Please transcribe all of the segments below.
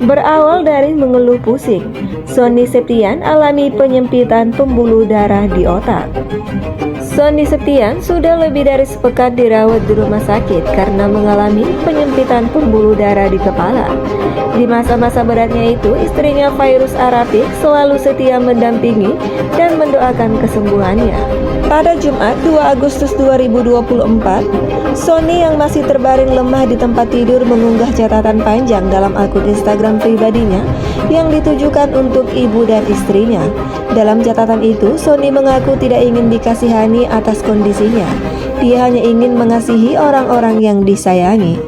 Berawal dari mengeluh pusing, Sony Septian alami penyempitan pembuluh darah di otak. Sony Septian sudah lebih dari sepekan dirawat di rumah sakit karena mengalami penyempitan pembuluh darah di kepala. Di masa-masa beratnya itu, istrinya Fairuz Arapik selalu setia mendampingi dan mendoakan kesembuhannya. Pada Jumat 2 Agustus 2024, Sony yang masih terbaring lemah di tempat tidur mengunggah catatan panjang dalam akun Instagram pribadinya yang ditujukan untuk ibu dan istrinya. Dalam catatan itu, Sony mengaku tidak ingin dikasihani atas kondisinya. Dia hanya ingin mengasihi orang-orang yang disayangi.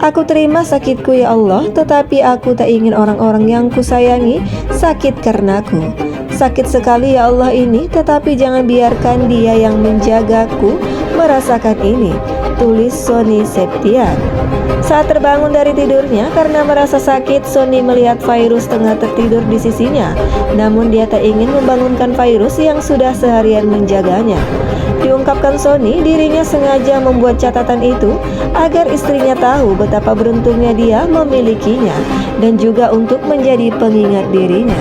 Aku terima sakitku ya Allah, tetapi aku tak ingin orang-orang yang kusayangi sakit karenaku. Sakit sekali ya Allah ini, tetapi jangan biarkan dia yang menjagaku merasakan ini. Tulis Sony Septian. Saat terbangun dari tidurnya karena merasa sakit, Sony melihat Fairuz tengah tertidur di sisinya. Namun dia tak ingin membangunkan Fairuz yang sudah seharian menjaganya. Diungkapkan Sony, dirinya sengaja membuat catatan itu agar istrinya tahu betapa beruntungnya dia memilikinya dan juga untuk menjadi pengingat dirinya.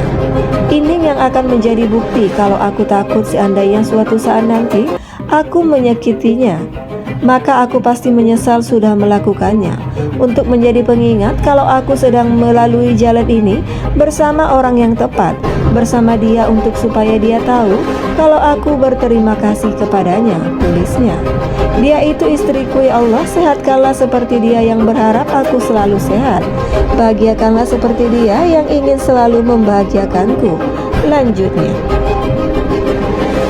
Ini yang akan menjadi bukti kalau aku takut seandainya suatu saat nanti aku menyakitinya, maka aku pasti menyesal sudah melakukannya. Untuk menjadi pengingat kalau aku sedang melalui jalan ini bersama orang yang tepat, bersama dia untuk supaya dia tahu kalau aku berterima kasih kepadanya, tulisnya. Dia itu istriku ya Allah, sehatkanlah seperti dia yang berharap aku selalu sehat. Bahagiakanlah seperti dia yang ingin selalu membahagiakanku, lanjutnya.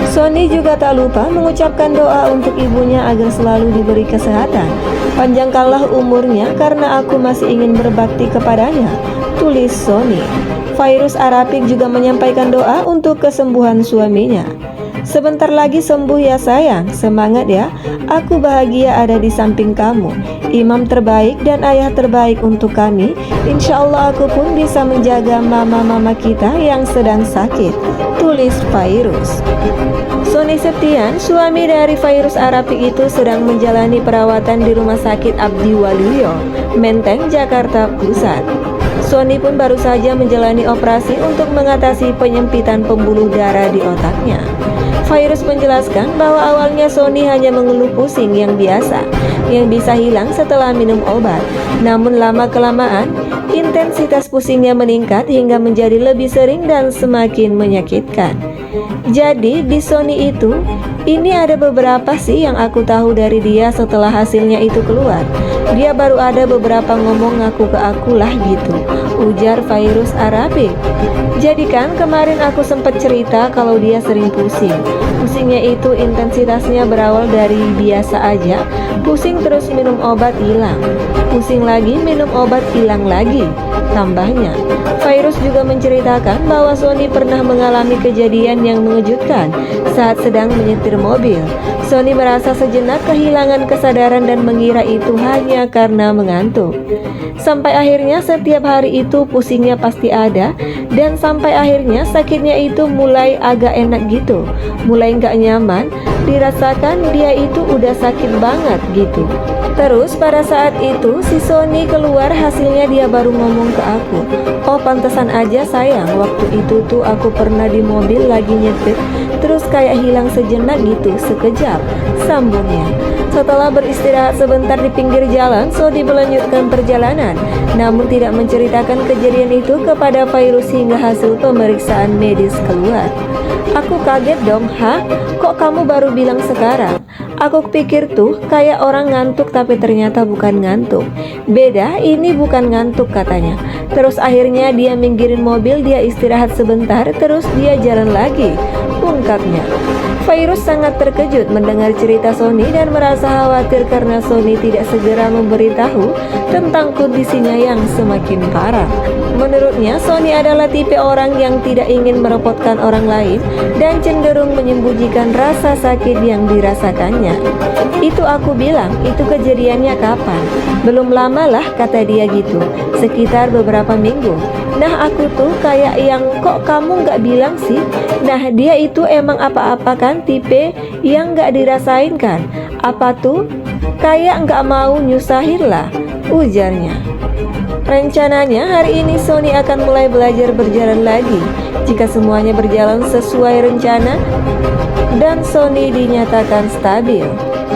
Sony juga tak lupa mengucapkan doa untuk ibunya agar selalu diberi kesehatan. Panjangkanlah umurnya karena aku masih ingin berbakti kepadanya, tulis Sony. Fairuz Arapik juga menyampaikan doa untuk kesembuhan suaminya. Sebentar lagi sembuh ya sayang, semangat ya, aku bahagia ada di samping kamu, imam terbaik dan ayah terbaik untuk kami. Insya Allah aku pun bisa menjaga mama-mama kita yang sedang sakit, tulis Fairuz. Sony Septian, suami dari Fairuz Arapik itu sedang menjalani perawatan di Rumah Sakit Abdi Waluyo, Menteng, Jakarta Pusat. Sony pun baru saja menjalani operasi untuk mengatasi penyempitan pembuluh darah di otaknya. Fairuz menjelaskan bahwa awalnya Sony hanya mengeluh pusing yang biasa, yang bisa hilang setelah minum obat. Namun lama-kelamaan, intensitas pusingnya meningkat hingga menjadi lebih sering dan semakin menyakitkan. Jadi di Sony itu, ini ada beberapa sih yang aku tahu dari dia setelah hasilnya itu keluar. Dia baru ada beberapa ngomong ngaku ke aku lah gitu, ujar Fairuz Arapik. Jadi kan kemarin aku sempat cerita kalau dia sering pusing. Pusingnya itu intensitasnya berawal dari biasa aja, pusing terus minum obat hilang, pusing lagi minum obat hilang lagi, tambahnya. Fairuz juga menceritakan bahwa Sony pernah mengalami kejadian yang mengejutkan saat sedang menyetir mobil. Sony merasa sejenak kehilangan kesadaran dan mengira itu hanya karena mengantuk. Sampai akhirnya setiap hari itu pusingnya pasti ada, dan sampai akhirnya sakitnya itu mulai agak enak gitu, mulai nggak nyaman, dirasakan dia itu udah sakit banget gitu. Terus pada saat itu si Sony keluar hasilnya dia baru ngomong ke aku, oh pantesan aja sayang, waktu itu tuh aku pernah di mobil lagi nyetir, terus kayak hilang sejenak gitu, sekejap, sambungnya. Setelah beristirahat sebentar di pinggir jalan, Sony melanjutkan perjalanan, namun tidak menceritakan kejadian itu kepada Fairuz hingga hasil pemeriksaan medis keluar. Aku kaget dong, hah? Kok kamu baru bilang sekarang? Aku pikir tuh kayak orang ngantuk tapi ternyata bukan ngantuk. Beda, ini bukan ngantuk katanya. Terus akhirnya dia minggirin mobil, dia istirahat sebentar, terus dia jalan lagi, ungkapnya. Fairuz sangat terkejut mendengar cerita Sony dan merasa khawatir karena Sony tidak segera memberitahu tentang kondisinya yang semakin parah. Menurutnya, Sony adalah tipe orang yang tidak ingin merepotkan orang lain dan cenderung menyembunyikan rasa sakit yang dirasakannya. Itu aku bilang, itu kejadiannya kapan? Belum lama lah, kata dia gitu, sekitar beberapa minggu. Nah aku tuh kayak yang, kok kamu nggak bilang sih? Nah dia itu emang apa-apa kan, tipe yang nggak dirasain kan? Apa tuh? Kayak nggak mau nyusahin lah, ujarnya. Rencananya hari ini Sony akan mulai belajar berjalan lagi. Jika semuanya berjalan sesuai rencana dan Sony dinyatakan stabil,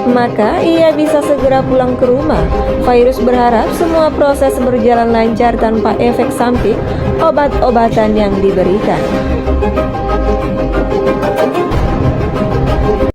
maka ia bisa segera pulang ke rumah. Virus berharap semua proses berjalan lancar tanpa efek samping obat-obatan yang diberikan.